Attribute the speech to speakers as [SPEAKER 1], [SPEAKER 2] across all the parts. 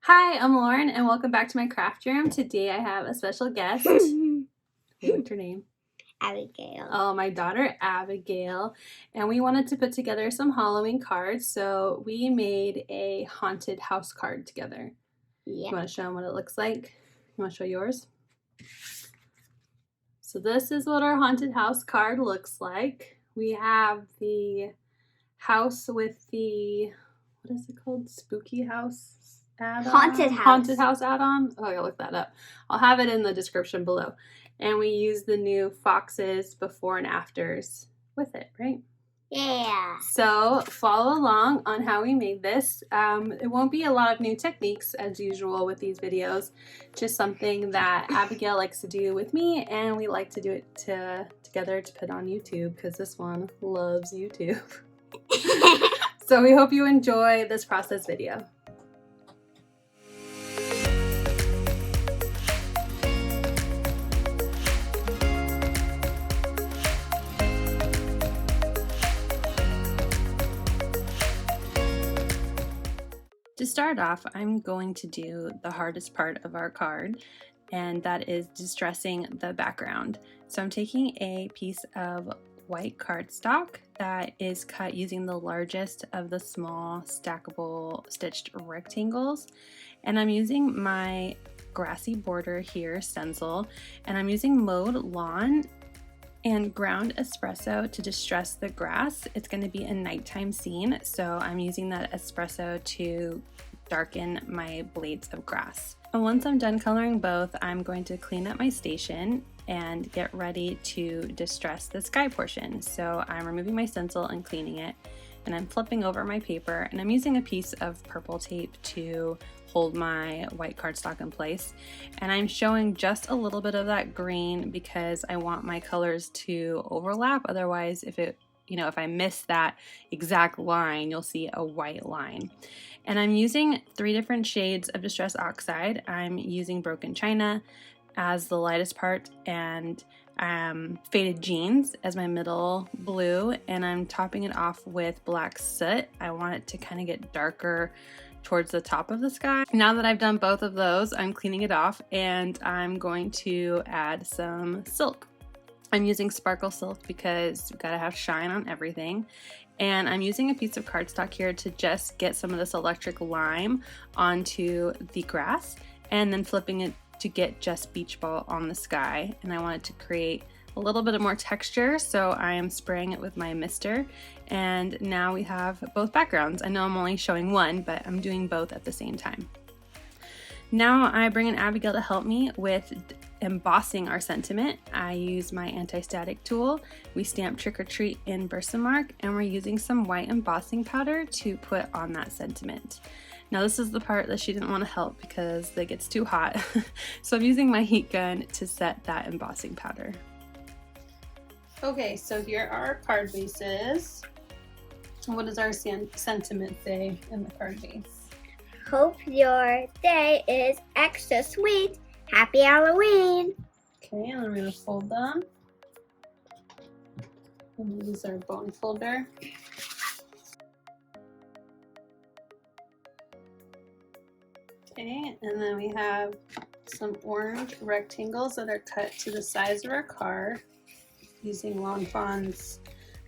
[SPEAKER 1] Hi, I'm Lauren and welcome back to my craft room. Today I have a special guest. What's her name?
[SPEAKER 2] Abigail.
[SPEAKER 1] Oh, my daughter Abigail. And we wanted to put together some Halloween cards, so we made a haunted house card together.
[SPEAKER 2] Yeah.
[SPEAKER 1] You want to show them what it looks like? You want to show yours? So this is what our haunted house card looks like. We have the house with the, what is it called? Spooky house?
[SPEAKER 2] Haunted house.
[SPEAKER 1] Haunted house add-on. Oh, I'll look that up. I'll have it in the description below. And we use the new foxes before and afters with it, right?
[SPEAKER 2] Yeah.
[SPEAKER 1] So follow along on how we made this. It won't be a lot of new techniques as usual with these videos. Just something that Abigail likes to do with me, and we like to do it together to put on YouTube because this one loves YouTube. So we hope you enjoy this process video. To start off, I'm going to do the hardest part of our card, and that is distressing the background. So I'm taking a piece of white cardstock that is cut using the largest of the small stackable stitched rectangles, and I'm using my Grassy border here, Stencil, and I'm using Mowed lawn and ground espresso to distress the grass. It's going to be a nighttime scene, so I'm using that espresso to darken my blades of grass. And once I'm done coloring both, I'm going to clean up my station and get ready to distress the sky portion. So I'm removing my stencil and cleaning it, and I'm flipping over my paper, and I'm using a piece of purple tape to hold my white cardstock in place, and I'm showing just a little bit of that green because I want my colors to overlap. Otherwise, if I miss that exact line, you'll see a white line. And I'm using 3 different shades of Distress Oxide. I'm using Broken China as the lightest part, and Faded Jeans as my middle blue, and I'm topping it off with Black Soot. I want it to kind of get darker towards the top of the sky. Now that I've done both of those, I'm cleaning it off, and I'm going to add some silk. I'm using sparkle silk because you've got to have shine on everything. And I'm using a piece of cardstock here to just get some of this electric lime onto the grass, and then flipping it to get just beach ball on the sky. And I wanted to create a little bit of more texture, so I am spraying it with my mister, and now we have both backgrounds. I know I'm only showing one, but I'm doing both at the same time. Now I bring in Abigail to help me with embossing our sentiment. I use my anti-static tool. We stamp Trick or Treat in VersaMark, and we're using some white embossing powder to put on that sentiment. Now this is the part that she didn't want to help because it gets too hot. So I'm using my heat gun to set that embossing powder. Okay, so here are our card bases. What does our sentiment say in the card base?
[SPEAKER 2] Hope your day is extra sweet. Happy Halloween.
[SPEAKER 1] Okay, and then we're going to fold them. And use our bone folder. Okay, and then we have some orange rectangles that are cut to the size of our card using Long Fawn's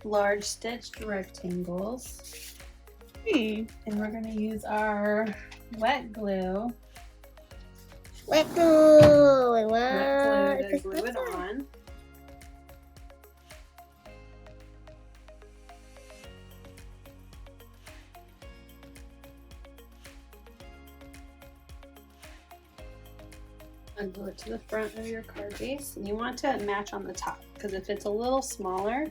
[SPEAKER 1] large stitched rectangles. And we're going to use our wet glue.
[SPEAKER 2] Wet glue.
[SPEAKER 1] To glue it on. And glue it to the front of your card base, and you want to match on the top because if it's a little smaller,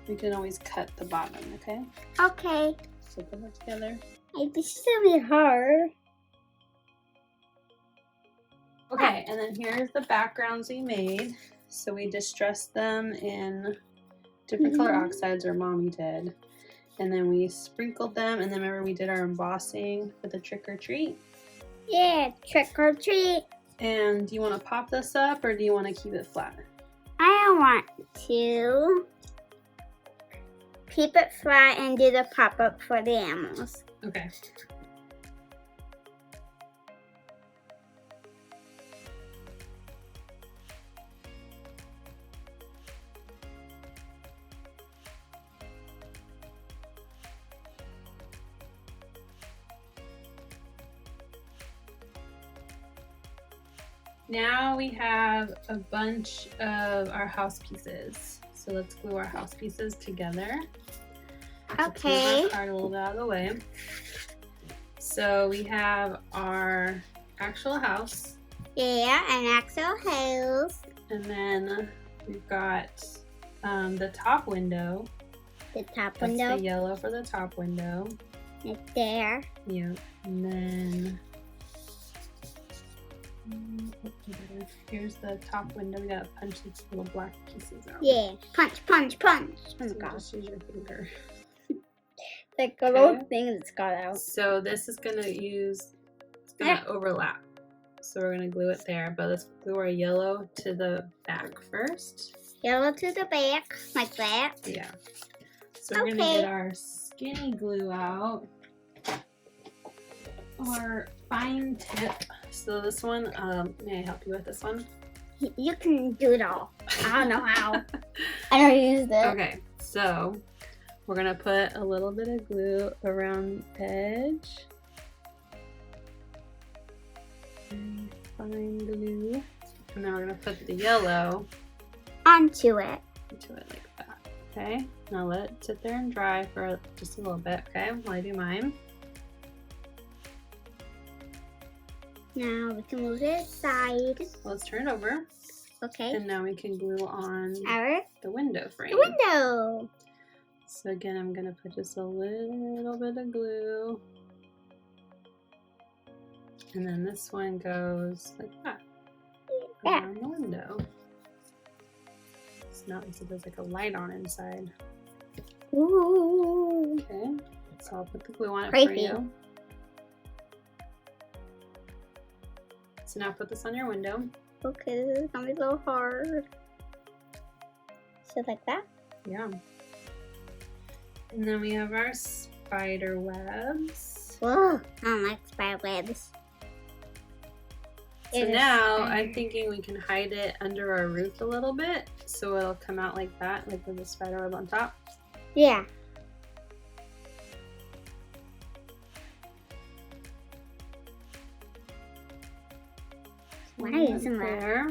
[SPEAKER 1] you can always cut the bottom. Okay.
[SPEAKER 2] Okay.
[SPEAKER 1] So put it together.
[SPEAKER 2] This is gonna be hard.
[SPEAKER 1] Okay, and then here's the backgrounds we made. So we distressed them in different color oxides, or Mommy did, and then we sprinkled them. And then remember we did our embossing for the Trick or Treat.
[SPEAKER 2] Yeah, Trick or Treat.
[SPEAKER 1] And do you want to pop this up or do you want to keep it flat?
[SPEAKER 2] I want to keep it flat and do the pop-up for the animals.
[SPEAKER 1] Okay. Now we have a bunch of our house pieces. So let's glue our house pieces together. Let's move
[SPEAKER 2] Okay.
[SPEAKER 1] our card a little bit out of the way. So we have our actual house.
[SPEAKER 2] Yeah, an actual house.
[SPEAKER 1] And then we've got the top window.
[SPEAKER 2] The top
[SPEAKER 1] That's
[SPEAKER 2] window
[SPEAKER 1] the yellow for the top window.
[SPEAKER 2] is there.
[SPEAKER 1] Yeah. And then here's the top window. We gotta punch these little black pieces out.
[SPEAKER 2] Yeah. Punch, punch, punch. Oh
[SPEAKER 1] So
[SPEAKER 2] my gosh.
[SPEAKER 1] just use your finger.
[SPEAKER 2] Like a
[SPEAKER 1] Okay.
[SPEAKER 2] little thing that's got out.
[SPEAKER 1] So this is gonna overlap. So we're gonna glue it there, but let's glue our yellow to the back first.
[SPEAKER 2] Yellow to the back, like that.
[SPEAKER 1] Yeah. So we're gonna
[SPEAKER 2] Okay.
[SPEAKER 1] get our skinny glue out. Our fine tip. So this one, may I help you with this one?
[SPEAKER 2] You can do it all. I don't know how. I don't use this.
[SPEAKER 1] Okay, so we're gonna put a little bit of glue around the edge. And fine glue. And then we're gonna put the yellow
[SPEAKER 2] Onto it.
[SPEAKER 1] into it like that. Okay, now let it sit there and dry for just a little bit, okay, while I do mine.
[SPEAKER 2] Now we can move it aside.
[SPEAKER 1] Let's turn it over.
[SPEAKER 2] Okay.
[SPEAKER 1] And now we can glue on
[SPEAKER 2] Our
[SPEAKER 1] the window frame.
[SPEAKER 2] the window.
[SPEAKER 1] So again, I'm gonna put just a little bit of glue. And then this one goes like that.
[SPEAKER 2] Yeah.
[SPEAKER 1] Around the window. It's not like there's like a light on inside.
[SPEAKER 2] Ooh.
[SPEAKER 1] Okay. So I'll put the glue on it for
[SPEAKER 2] Creepy.
[SPEAKER 1] you. So now put this on your window.
[SPEAKER 2] Okay, this is gonna be a little hard. So like that.
[SPEAKER 1] Yeah. And then we have our spider webs.
[SPEAKER 2] Whoa, I don't like spider webs.
[SPEAKER 1] So
[SPEAKER 2] It is
[SPEAKER 1] now
[SPEAKER 2] spider.
[SPEAKER 1] I'm thinking we can hide it under our roof a little bit so it'll come out like that, like with the spider web on top.
[SPEAKER 2] Yeah. Why
[SPEAKER 1] Put
[SPEAKER 2] isn't that?
[SPEAKER 1] there.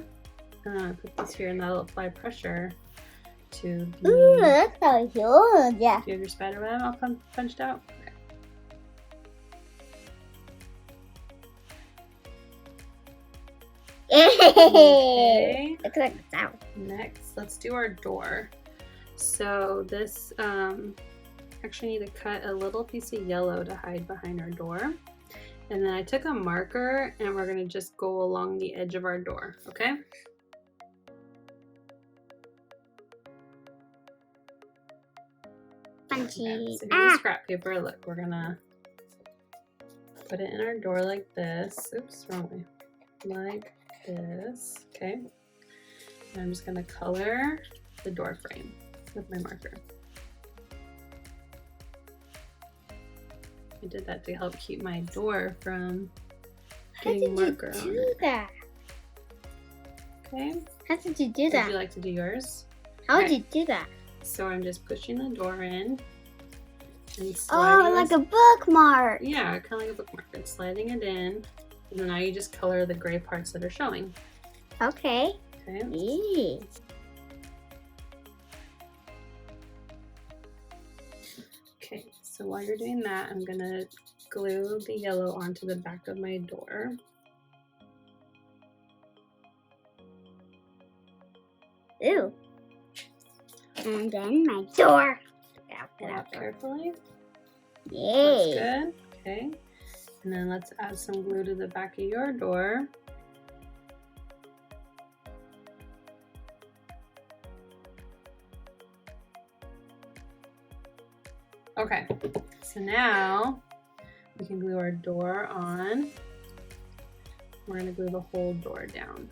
[SPEAKER 1] Put this here and that'll apply pressure to
[SPEAKER 2] Ooh,
[SPEAKER 1] the.
[SPEAKER 2] that's so huge. Yeah.
[SPEAKER 1] Do you have your spider web all punched out? Okay.
[SPEAKER 2] Yay! Look like it's out.
[SPEAKER 1] Next, let's do our door. So this, actually need to cut a little piece of yellow to hide behind our door. And then I took a marker and we're gonna just go along the edge of our door, okay?
[SPEAKER 2] Punchy.
[SPEAKER 1] Okay, so here's scrap paper. Look, we're gonna put it in our door like this. Oops, wrong way. Like this, okay? And I'm just gonna color the door frame with my marker. I did that to help keep my door from
[SPEAKER 2] How did
[SPEAKER 1] getting
[SPEAKER 2] you
[SPEAKER 1] marker on
[SPEAKER 2] do
[SPEAKER 1] it.
[SPEAKER 2] that?
[SPEAKER 1] Okay.
[SPEAKER 2] How did you do
[SPEAKER 1] Would
[SPEAKER 2] that?
[SPEAKER 1] you like to do yours?
[SPEAKER 2] How
[SPEAKER 1] Okay.
[SPEAKER 2] did you do that?
[SPEAKER 1] So I'm just pushing the door in and
[SPEAKER 2] Oh,
[SPEAKER 1] sliding
[SPEAKER 2] like
[SPEAKER 1] this-
[SPEAKER 2] a bookmark.
[SPEAKER 1] Yeah, kind of like a bookmark. And sliding it in, and then now you just color the gray parts that are showing.
[SPEAKER 2] Okay.
[SPEAKER 1] Okay.
[SPEAKER 2] Eee.
[SPEAKER 1] Okay. So while you're doing that, I'm gonna glue the yellow onto the back of my door.
[SPEAKER 2] Ooh. And then my door.
[SPEAKER 1] Pull out carefully. That's
[SPEAKER 2] Yay.
[SPEAKER 1] good. Okay. And then let's add some glue to the back of your door. Okay, so now we can glue our door on. We're gonna glue the whole door down.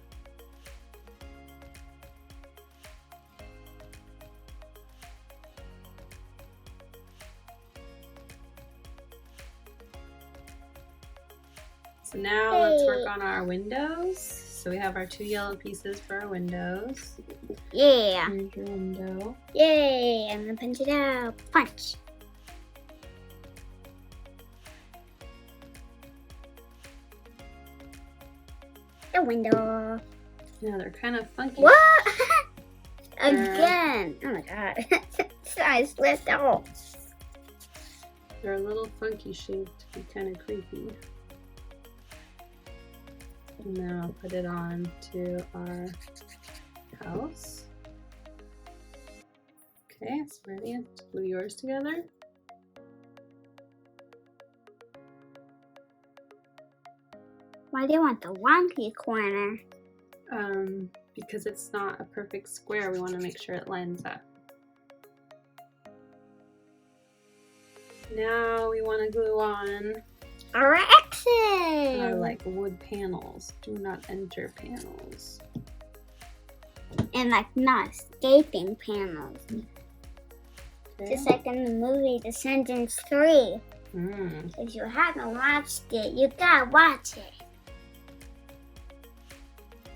[SPEAKER 1] So now let's work on our windows. So we have our 2 yellow pieces for our windows.
[SPEAKER 2] Yeah.
[SPEAKER 1] Here's your window.
[SPEAKER 2] Yay. I'm gonna punch it out. Punch. The window.
[SPEAKER 1] Yeah, they're kind of funky.
[SPEAKER 2] What? Again. Oh my god. I slipped off.
[SPEAKER 1] They're a little funky shaped to be kind of creepy. And now I'll put it on to our house. Okay, it's ready. Let's glue yours together.
[SPEAKER 2] Why do you want the wonky corner?
[SPEAKER 1] Because it's not a perfect square, we want to make sure it lines up. Now we want to glue on
[SPEAKER 2] Our exit.
[SPEAKER 1] our like wood panels. Do not enter panels.
[SPEAKER 2] And like not escaping panels.
[SPEAKER 1] Okay.
[SPEAKER 2] Just like in the movie Descendants 3.
[SPEAKER 1] Mm.
[SPEAKER 2] If you haven't watched it, you gotta watch it.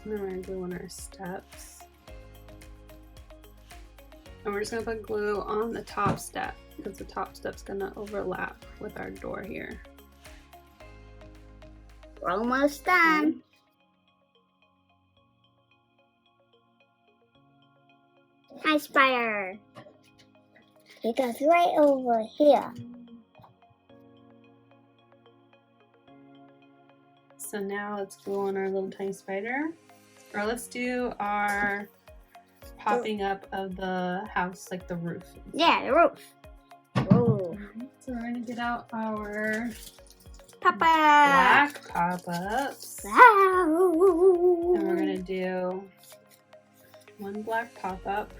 [SPEAKER 1] And then we're going to glue on our steps. And we're just going to put glue on the top step because the top step's going to overlap with our door here.
[SPEAKER 2] We're almost done. Hi, spider. It goes right over here.
[SPEAKER 1] So now let's glue on our little tiny spider. Or let's do our popping up of the house, like the roof.
[SPEAKER 2] Yeah, the roof. Oh.
[SPEAKER 1] So we're gonna get out our
[SPEAKER 2] Papa.
[SPEAKER 1] black pop-ups.
[SPEAKER 2] Wow.
[SPEAKER 1] And we're gonna do one black pop-up.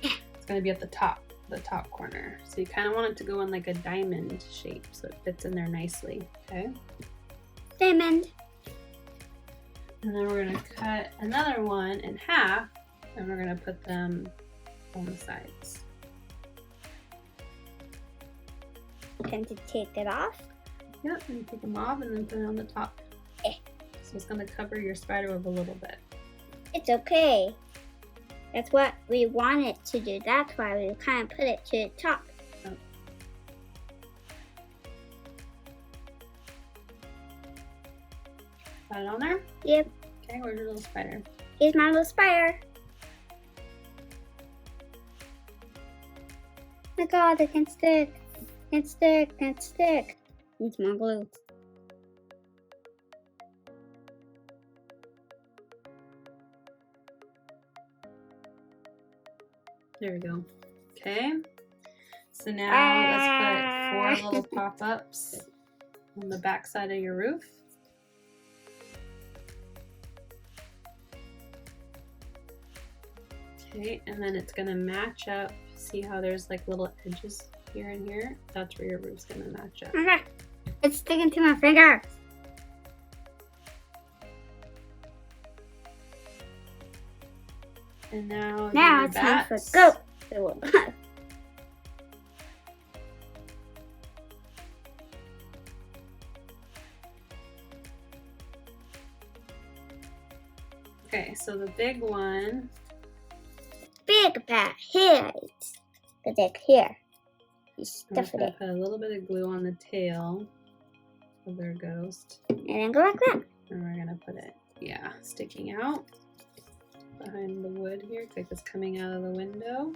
[SPEAKER 1] It's gonna be at the top corner. So you kind of want it to go in like a diamond shape so it fits in there nicely, okay?
[SPEAKER 2] Diamond.
[SPEAKER 1] And then we're gonna cut another one in half and we're gonna put them on the sides.
[SPEAKER 2] Can you take it off?
[SPEAKER 1] Yep, and take them off and then put it on the top.
[SPEAKER 2] Eh.
[SPEAKER 1] So it's gonna cover your spider web a little bit.
[SPEAKER 2] It's okay. That's what we want it to do. That's why we kind of put it to the top.
[SPEAKER 1] Oh. Got it on there?
[SPEAKER 2] Yep.
[SPEAKER 1] Okay, where's your little spider?
[SPEAKER 2] Here's my little spider. Oh my god, it can stick. Can't stick, can't stick. Needs more glue.
[SPEAKER 1] There we go. Okay. So now let's put 4 little pop-ups on the back side of your roof. Okay, and then it's gonna match up. See how there's like little edges here and here? That's where your roof's gonna match up.
[SPEAKER 2] Okay. It's sticking to my finger.
[SPEAKER 1] And now
[SPEAKER 2] It's time for
[SPEAKER 1] bats.
[SPEAKER 2] go.
[SPEAKER 1] Okay, so the big one.
[SPEAKER 2] Big bat here. The dick here. You
[SPEAKER 1] I'm
[SPEAKER 2] stuff
[SPEAKER 1] just gonna
[SPEAKER 2] it
[SPEAKER 1] put a little bit of glue on the tail of their ghost.
[SPEAKER 2] and then go like that.
[SPEAKER 1] And we're gonna put it, sticking out behind the wood here, like it's coming out of the window.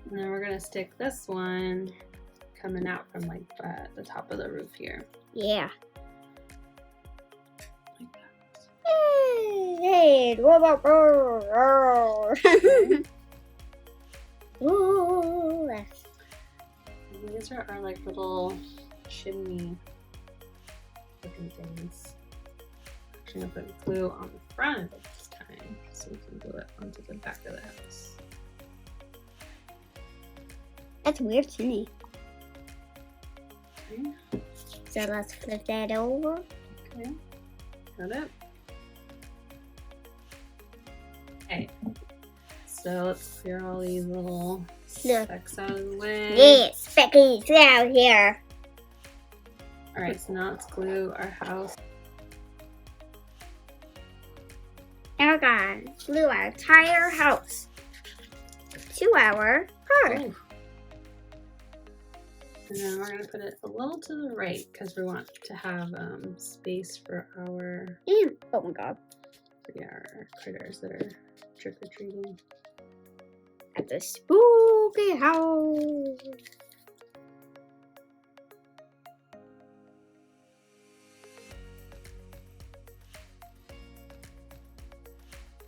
[SPEAKER 1] And then we're gonna stick this one coming out from like the top of the roof here.
[SPEAKER 2] Yeah.
[SPEAKER 1] Like that.
[SPEAKER 2] Hey, Ooh.
[SPEAKER 1] These are our like little chimney looking things. Actually, I'm gonna put glue on the front of it this time so we can glue it onto the back of the house.
[SPEAKER 2] That's weird to me.
[SPEAKER 1] Okay.
[SPEAKER 2] So let's flip that over.
[SPEAKER 1] Okay. Got it. Okay. So let's clear all these little specks out of the way.
[SPEAKER 2] Yeah, speckies out here.
[SPEAKER 1] Alright, so now let's glue our house.
[SPEAKER 2] Now we're gonna glue our entire house to our card.
[SPEAKER 1] Ooh, And then we're going to put it a little to the right because we want to have space for our,
[SPEAKER 2] oh my god,
[SPEAKER 1] our critters that are trick-or-treating.
[SPEAKER 2] At the spooky house.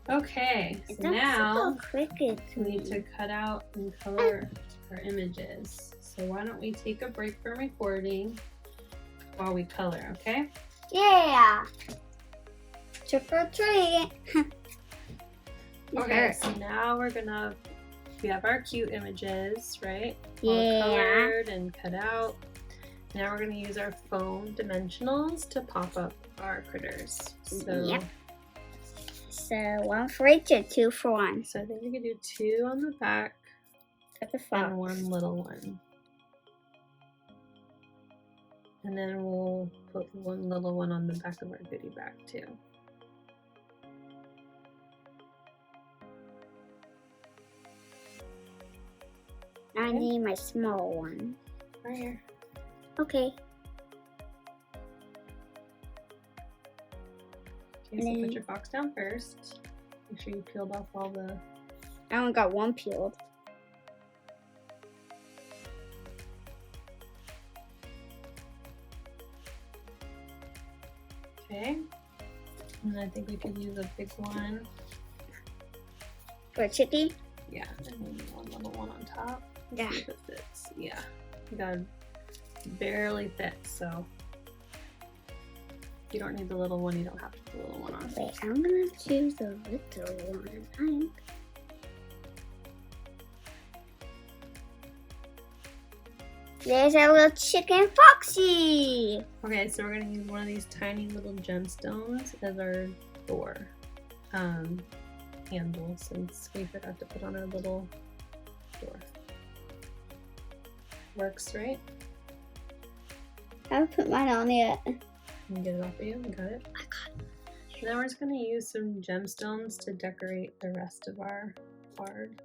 [SPEAKER 1] Okay, so now we
[SPEAKER 2] need
[SPEAKER 1] need to cut out and color our images. So why don't we take a break from recording while we color, okay?
[SPEAKER 2] Yeah. Trick or treat.
[SPEAKER 1] Okay, so now we have our cute images, right? All
[SPEAKER 2] Yeah.
[SPEAKER 1] colored and cut out. Now we're gonna use our foam dimensionals to pop up our critters. So,
[SPEAKER 2] Yep. So 1 for each or 2 for 1?
[SPEAKER 1] So I think we could do 2 on the back
[SPEAKER 2] At the front.
[SPEAKER 1] and 1 little one. And then we'll put 1 little one on the back of our goodie bag too.
[SPEAKER 2] I need my small one.
[SPEAKER 1] Right here.
[SPEAKER 2] Okay.
[SPEAKER 1] Okay, so put your box down first. Make sure you peeled off all the...
[SPEAKER 2] I only got 1 peeled.
[SPEAKER 1] Okay. And I think we could use a big one.
[SPEAKER 2] For a chickie?
[SPEAKER 1] Yeah, and maybe 1 little one on top.
[SPEAKER 2] Yeah.
[SPEAKER 1] See if it fits. Yeah. You gotta barely fit, so if you don't need the little one, you don't have to put the little one on.
[SPEAKER 2] Wait, I'm gonna choose the little one, I think. There's our little chicken Foxy!
[SPEAKER 1] Okay, so we're gonna use one of these tiny little gemstones as our door handle, since we forgot to put on our little door. Works, right?
[SPEAKER 2] I haven't put mine on yet.
[SPEAKER 1] Can you get it off of you? Got it?
[SPEAKER 2] I got it.
[SPEAKER 1] Now we're just gonna use some gemstones to decorate the rest of our card.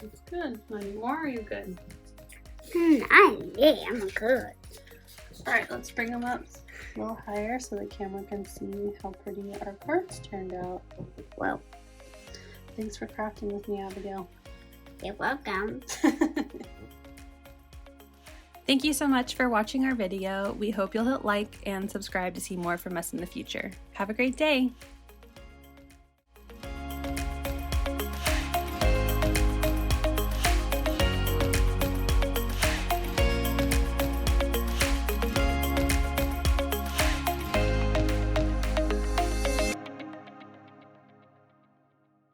[SPEAKER 1] It's good. Any more? Are you good?
[SPEAKER 2] I'm good.
[SPEAKER 1] Alright, let's bring them up a little higher so the camera can see how pretty our cards turned out.
[SPEAKER 2] Well,
[SPEAKER 1] thanks for crafting with me, Abigail.
[SPEAKER 2] you're welcome.
[SPEAKER 1] Thank you so much for watching our video. We hope you'll hit like and subscribe to see more from us in the future. Have a great day!